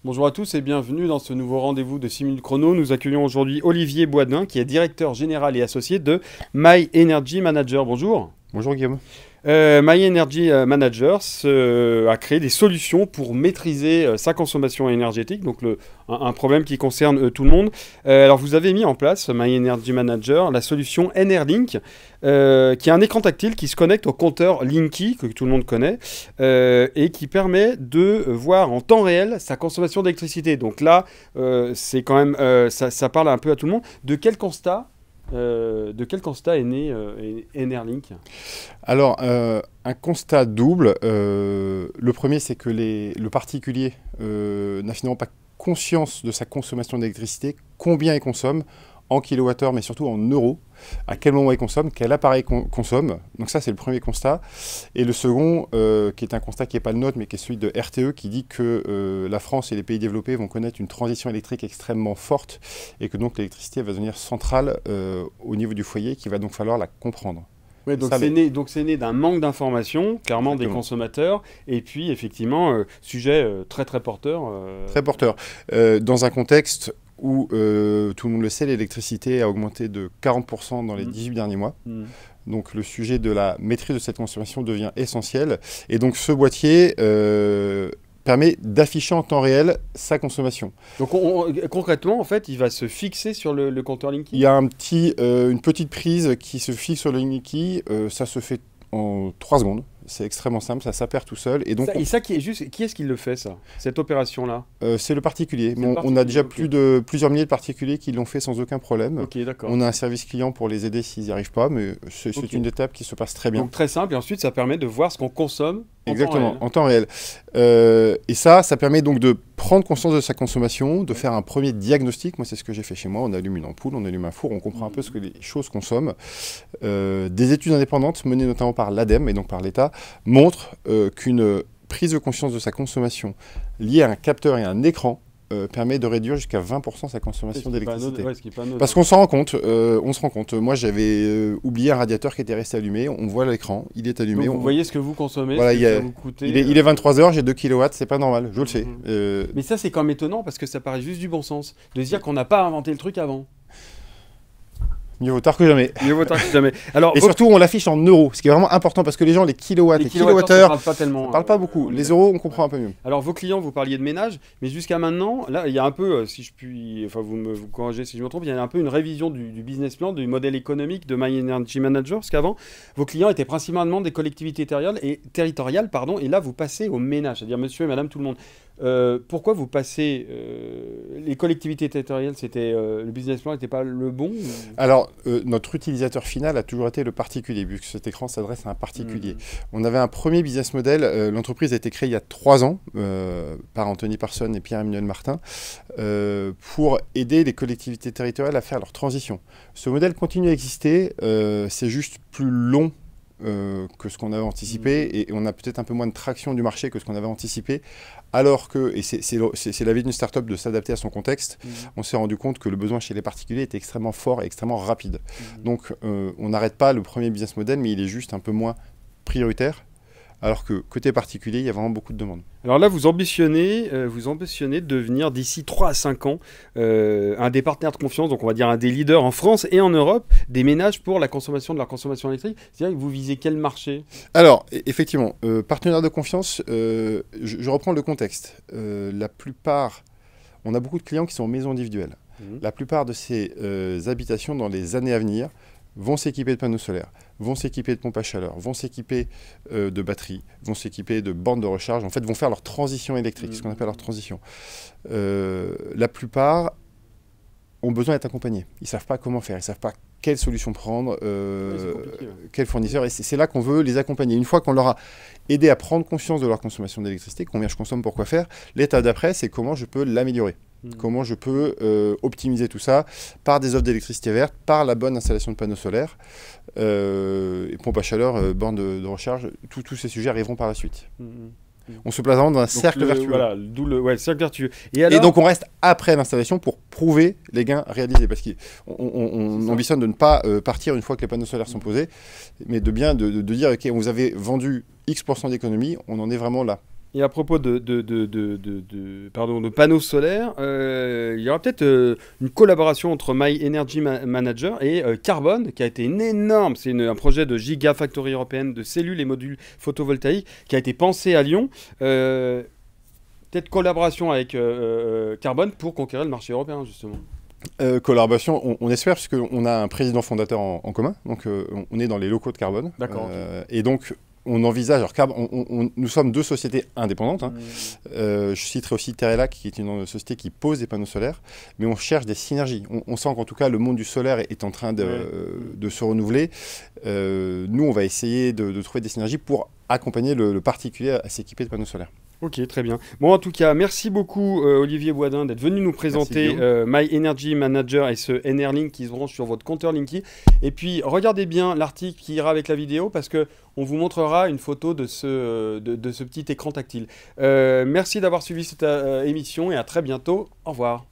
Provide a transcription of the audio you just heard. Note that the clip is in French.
Bonjour à tous et bienvenue dans ce nouveau rendez-vous de 6 minutes chrono. Nous accueillons aujourd'hui Olivier Boisdin qui est directeur général et associé de My Energy Manager. Bonjour. Bonjour Guillaume. My Energy Manager a créé des solutions pour maîtriser sa consommation énergétique, donc un problème qui concerne tout le monde. Alors vous avez mis en place, My Energy Manager, la solution NRLink, qui est un écran tactile qui se connecte au compteur Linky, que tout le monde connaît, et qui permet de voir en temps réel sa consommation d'électricité. Donc là, c'est quand même, ça parle un peu à tout le monde. De quel constat est né NRLink? Alors, un constat double. Le premier, c'est que le particulier n'a finalement pas conscience de sa consommation d'électricité, combien il consomme, en kilowattheures, mais surtout en euros, à quel moment il consomme, quel appareil consomme. Donc ça, c'est le premier constat. Et le second, qui est un constat qui n'est pas le nôtre, mais qui est celui de RTE, qui dit que la France et les pays développés vont connaître une transition électrique extrêmement forte, et que donc l'électricité va devenir centrale au niveau du foyer, qu'il va donc falloir la comprendre. Ouais, donc c'est né d'un manque d'information, clairement des consommateurs, et puis effectivement, sujet très très porteur. Très porteur. Dans un contexte où, tout le monde le sait, l'électricité a augmenté de 40% dans les 18 derniers mois. Donc le sujet de la maîtrise de cette consommation devient essentiel. Et donc ce boîtier permet d'afficher en temps réel sa consommation. Donc concrètement, en fait, il va se fixer sur le compteur Linky. Il y a une petite prise qui se fixe sur le Linky. Ça se fait en 3 secondes. C'est extrêmement simple, ça s'apparaît tout seul. Et ça qui est-ce qui le fait, ça, cette opération-là? C'est le particulier. On a déjà plusieurs milliers de particuliers qui l'ont fait sans aucun problème. Okay, on a un service client pour les aider s'ils n'y arrivent pas, mais c'est une étape qui se passe très bien. Donc très simple, et ensuite ça permet de voir ce qu'on consomme en temps réel. Et ça permet donc de prendre conscience de sa consommation, de faire un premier diagnostic. Moi, c'est ce que j'ai fait chez moi. On allume une ampoule, on allume un four, on comprend un peu ce que les choses consomment. Des études indépendantes menées notamment par l'ADEME et donc par l'État montrent qu'une prise de conscience de sa consommation liée à un capteur et à un écran permet de réduire jusqu'à 20% sa consommation d'électricité. Parce qu'on s'en rend compte, Moi, j'avais oublié un radiateur qui était resté allumé. On voit l'écran, il est allumé. Donc, vous voyez ce que vous consommez, voilà, ce que ça vous coûte. Il est 23 h, j'ai 2 kW, c'est pas normal, je le sais. Mais ça, c'est quand même étonnant parce que ça paraît juste du bon sens de se dire qu'on n'a pas inventé le truc avant. Mieux vaut tard que jamais. Mieux vaut tard que jamais. Alors, et surtout, on l'affiche en euros, ce qui est vraiment important parce que les gens, les kilowatts, les kilowattheures, ça parle pas beaucoup. Les euros, on comprend un peu mieux. Alors, vos clients, vous parliez de ménage, mais jusqu'à maintenant, là, il y a un peu, si je puis, enfin, vous corrigez si je me trompe, il y a un peu une révision du business plan, du modèle économique de My Energy Manager, parce qu'avant, vos clients étaient principalement des collectivités territoriales, et là, vous passez au ménage, c'est-à-dire monsieur et madame, tout le monde. Pourquoi vous passez les collectivités territoriales, le business plan n'était pas le bon ou... Alors, notre utilisateur final a toujours été le particulier, vu que cet écran s'adresse à un particulier. On avait un premier business model, l'entreprise a été créée il y a 3 ans par Anthony Parson et Pierre-Emmanuel Martin pour aider les collectivités territoriales à faire leur transition. Ce modèle continue à exister, c'est juste plus long que ce qu'on avait anticipé, et on a peut-être un peu moins de traction du marché que ce qu'on avait anticipé, alors que, et c'est la vie d'une start-up de s'adapter à son contexte, on s'est rendu compte que le besoin chez les particuliers était extrêmement fort et extrêmement rapide. Donc on n'arrête pas le premier business model, mais il est juste un peu moins prioritaire, alors que côté particulier, il y a vraiment beaucoup de demandes. Alors là, vous ambitionnez de devenir d'ici 3 à 5 ans un des partenaires de confiance, donc on va dire un des leaders en France et en Europe, des ménages pour la consommation de leur consommation électrique. C'est-à-dire que vous visez quel marché? Alors, effectivement, partenaire de confiance, je reprends le contexte. On a beaucoup de clients qui sont en maison individuelle. La plupart de ces habitations, dans les années à venir, vont s'équiper de panneaux solaires, vont s'équiper de pompes à chaleur, vont s'équiper de batteries, vont s'équiper de bornes de recharge, en fait vont faire leur transition électrique, ce qu'on appelle leur transition. La plupart ont besoin d'être accompagnés, ils ne savent pas comment faire, ils ne savent pas quelle solution prendre, quel fournisseur, et c'est là qu'on veut les accompagner. Une fois qu'on leur a aidé à prendre conscience de leur consommation d'électricité, combien je consomme, pourquoi faire, l'étape d'après c'est comment je peux l'améliorer. Comment je peux optimiser tout ça par des offres d'électricité verte, par la bonne installation de panneaux solaires, pompes à chaleur, bornes de recharge, tous ces sujets arriveront par la suite. On se place vraiment dans un cercle vertueux. Voilà, d'où le cercle vertueux. Et donc on reste après l'installation pour prouver les gains réalisés. Parce qu'on ambitionne de ne pas partir une fois que les panneaux solaires sont posés, mais de dire, ok, on vous avait vendu X% d'économie, on en est vraiment là. Et à propos de panneaux solaires, il y aura peut-être une collaboration entre My Energy Manager et Carbone, qui a été une énorme, c'est un projet de gigafactory européenne de cellules et modules photovoltaïques qui a été pensé à Lyon. Peut-être collaboration avec Carbone pour conquérir le marché européen, justement. Collaboration, on espère, puisqu'on a un président fondateur en commun, donc on est dans les locaux de Carbone. D'accord. Et donc, on envisage, alors nous sommes deux sociétés indépendantes. Hein. Je citerai aussi Terrelac, qui est une société qui pose des panneaux solaires, mais on cherche des synergies. On sent qu'en tout cas, le monde du solaire est en train de se renouveler. Nous, on va essayer de trouver des synergies pour accompagner le particulier à s'équiper de panneaux solaires. Ok, très bien. Bon, en tout cas, merci beaucoup Olivier Boisdin d'être venu nous présenter My Energy Manager et ce NRLink qui se branche sur votre compteur Linky. Et puis, regardez bien l'article qui ira avec la vidéo parce qu'on vous montrera une photo de ce petit écran tactile. Merci d'avoir suivi cette émission et à très bientôt. Au revoir.